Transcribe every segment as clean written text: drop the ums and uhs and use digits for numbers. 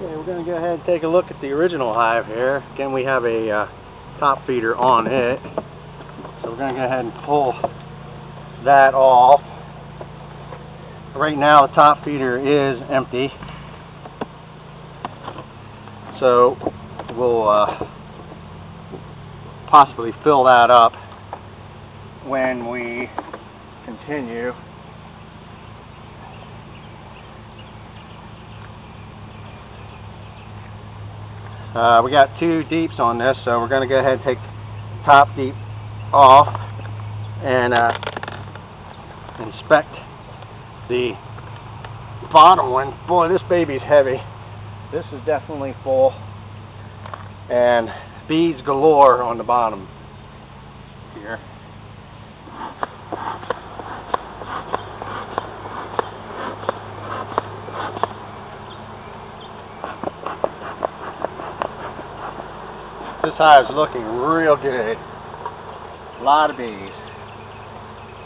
Okay, we're going to go ahead and take a look at the original hive here. Again, we have a top feeder on it. So we're going to go ahead and pull that off. Right now the top feeder is empty. So we'll possibly fill that up when we continue. We got two deeps on this, so we're going to go ahead and take top deep off and inspect the bottom one. Boy, this baby's heavy. This is definitely full, and beads galore on the bottom here. This hive's looking real good. A lot of bees.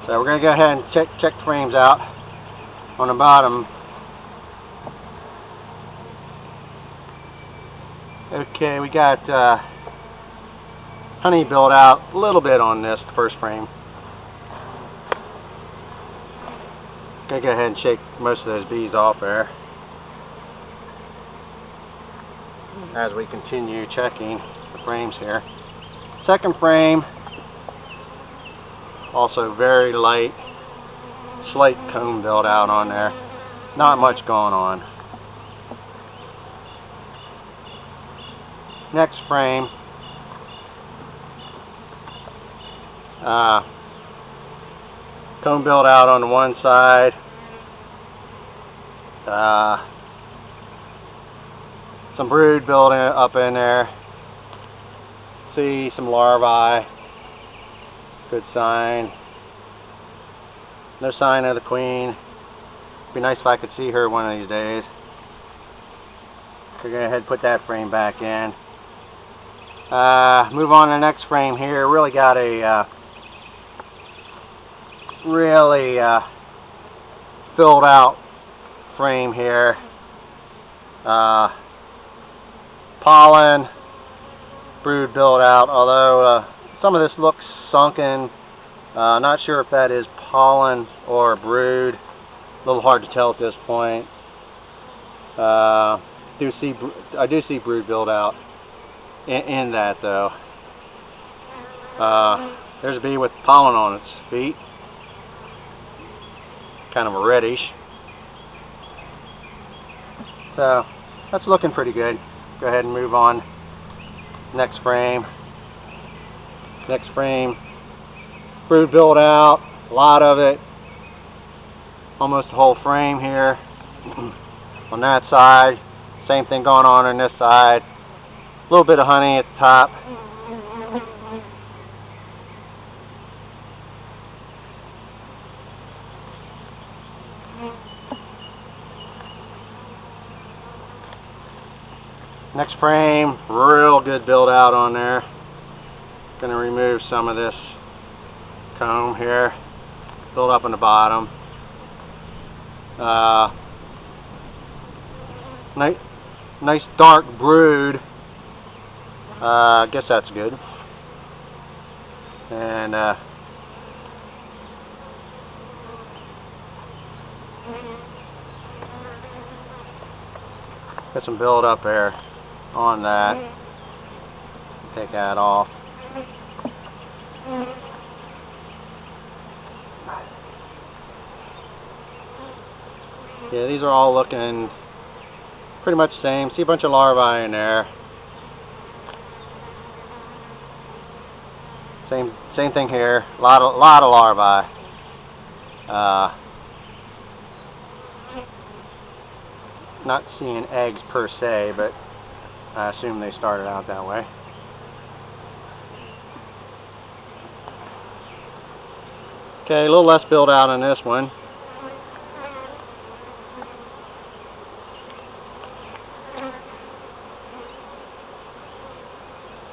So we're going to go ahead and check the frames out on the bottom. Okay, we got honey built out a little bit on this first frame. Going to go ahead and shake most of those bees off there as we continue checking the frames here. Second frame, also very light, slight comb build out on there. Not much going on. Next frame, comb build out on the one side. Some brood building up in there. See some larvae. Good sign. No sign of the queen. Be nice if I could see her one of these days. We're going to go ahead and put that frame back in. Move on to the next frame here. Really got a filled out frame here. Pollen, brood build out, although some of this looks sunken. Not sure if that is pollen or brood. A little hard to tell at this point. I do see brood build out in that though. There's a bee with pollen on its feet. Kind of a reddish. So that's looking pretty good. Go ahead and move on. Next frame. Next frame. Brood build out. A lot of it. Almost the whole frame here. On that side. Same thing going on this side. A little bit of honey at the top. Next frame, real good build out on there. Going to remove some of this comb here. Build up on the bottom. Nice dark brood. I guess that's good. And got some build up there on that. Take that off. Yeah, these are all looking pretty much the same. See a bunch of larvae in there. Same thing here. A lot of larvae. Not seeing eggs per se, but I assume they started out that way. Okay, a little less build out on this one.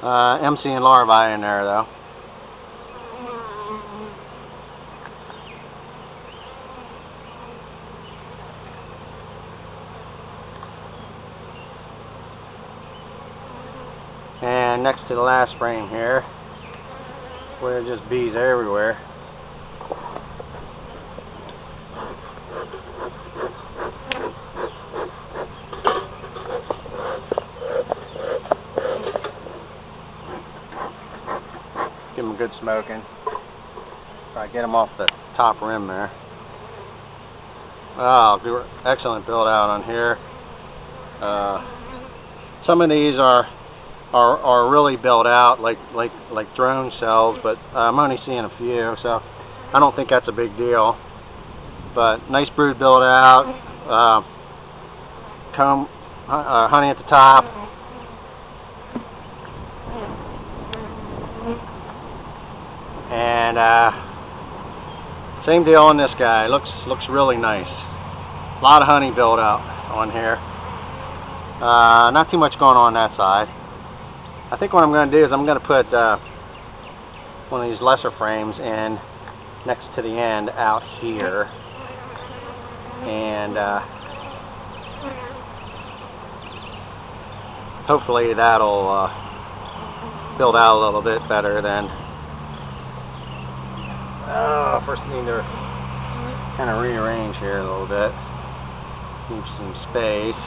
I'm seeing larvae in there though. And next to the last frame here, where there's just bees everywhere. Give them a good smoking. Try to get them off the top rim there. Oh, excellent build out on here. Some of these are really built out like drone cells, but I'm only seeing a few, so I don't think that's a big deal. But nice brood build out, comb, honey at the top. And same deal on this guy. Looks really nice. A lot of honey build out on here. Not too much going on that side. I think what I'm going to do is I'm going to put one of these lesser frames in next to the end out here, and hopefully that'll build out a little bit better than. First need to kind of rearrange here a little bit. Leave some space.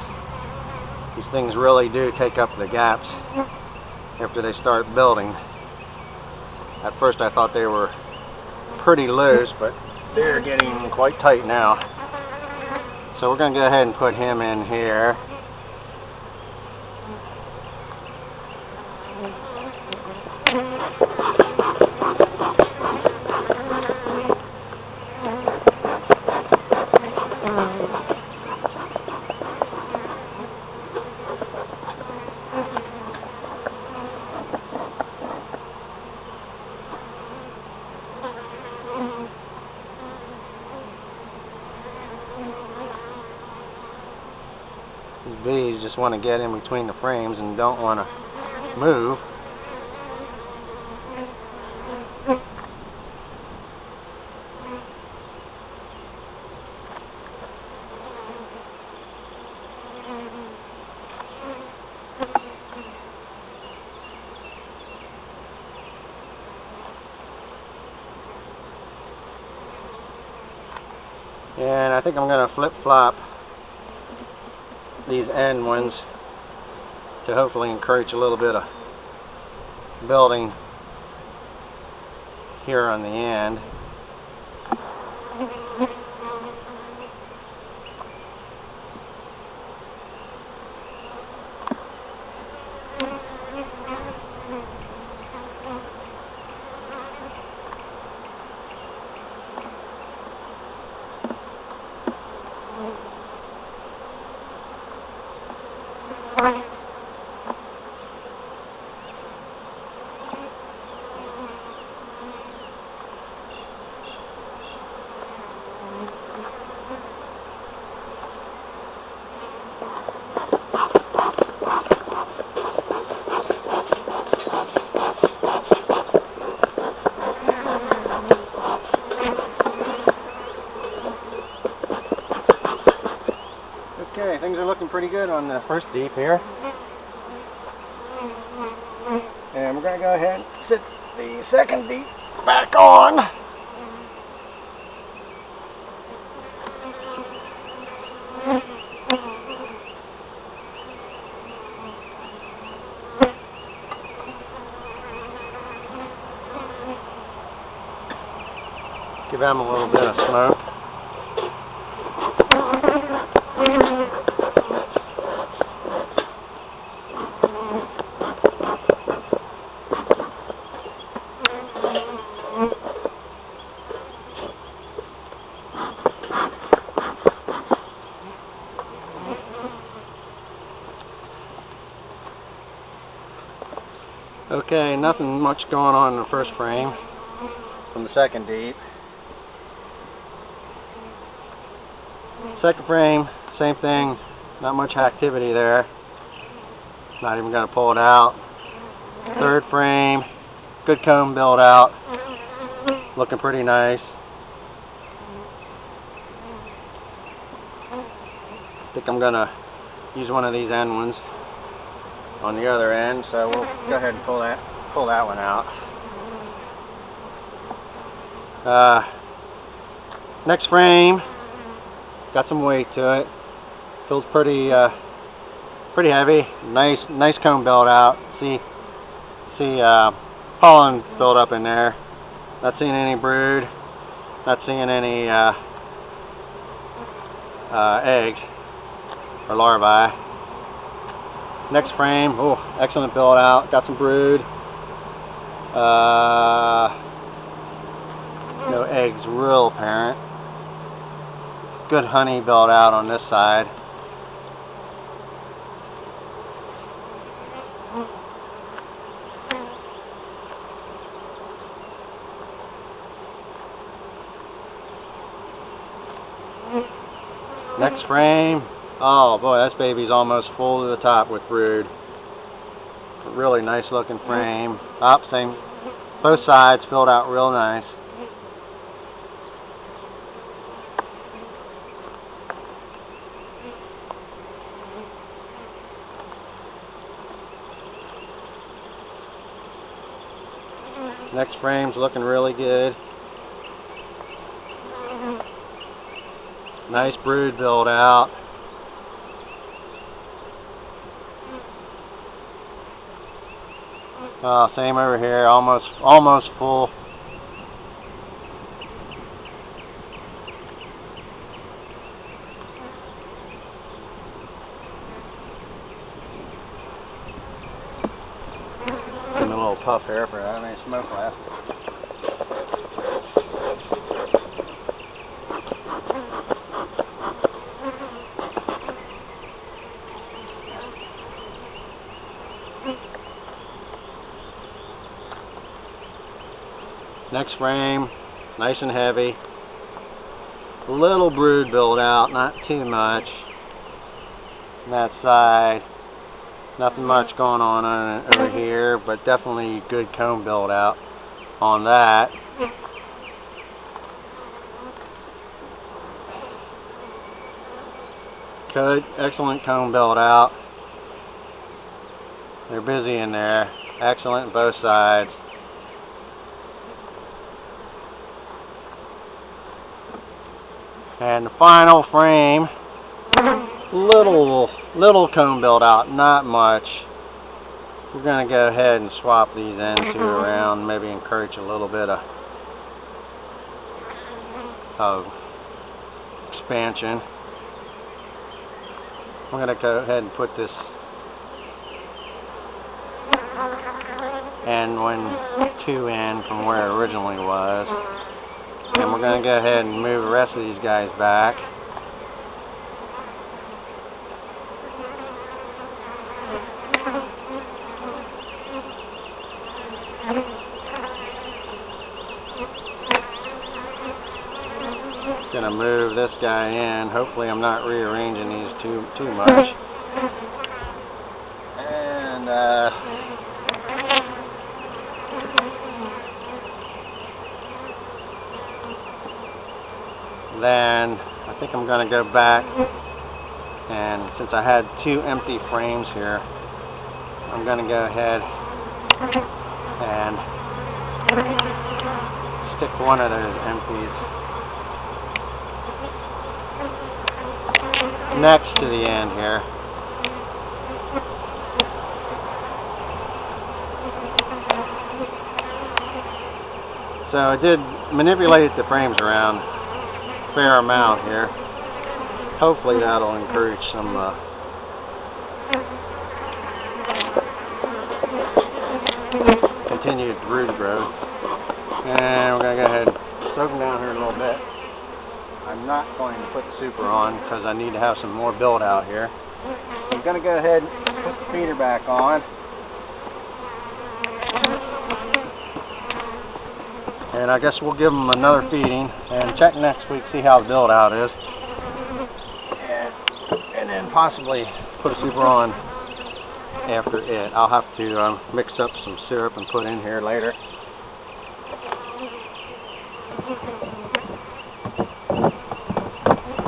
These things really do take up the gaps after they start building. At first I thought they were pretty loose, but they're getting quite tight now. So we're going to go ahead and put him in here. These bees just want to get in between the frames and don't want to move. And I think I'm going to flip-flop these end ones to hopefully encourage a little bit of building here on the end. Okay, things are looking pretty good on the first deep here. And we're going to go ahead and sit the second deep back on. Give them a little bit of smoke. Okay, nothing much going on in the first frame from the second deep. Second frame, same thing, not much activity there. Not even going to pull it out. Third frame, good comb build out, looking pretty nice. I think I'm going to use one of these end ones on the other end, so we'll go ahead and pull that one out. Next frame, got some weight to it. Feels pretty heavy. Nice comb build out. See pollen build up in there. Not seeing any brood. Not seeing any eggs or larvae. Next frame, oh, excellent build out. Got some brood. No eggs real apparent. Good honey build out on this side. Next frame, oh boy, this baby's almost full to the top with brood. A really nice looking frame. Same, both sides filled out real nice. Next frame's looking really good. Nice brood build out. Same over here, almost full. Getting a little puff here for that. I mean, smoke last. Next frame, nice and heavy. Little brood build out, not too much. On that side, nothing much going on over here, but definitely good comb build out on that. Good, excellent comb build out. They're busy in there. Excellent both sides. And the final frame, little comb build out, not much. We're going to go ahead and swap these end two around, maybe encourage a little bit of expansion. I'm going to go ahead and put this end two in from where it originally was. And we're going to go ahead and move the rest of these guys back. Going to move this guy in. Hopefully I'm not rearranging these too much. And then I think I'm going to go back, and since I had two empty frames here, I'm going to go ahead and stick one of those empties next to the end here. So I did manipulate the frames around fair amount here. Hopefully that'll encourage some continued brood growth. And we're going to go ahead and soak them down here a little bit. I'm not going to put the super on because I need to have some more build out here. I'm going to go ahead and put the feeder back on. And I guess we'll give them another feeding and check next week, see how the build out is. And then possibly put a super on after it. I'll have to mix up some syrup and put in here later.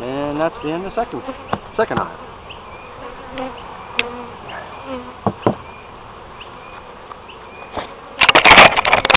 And that's the end of the second hive.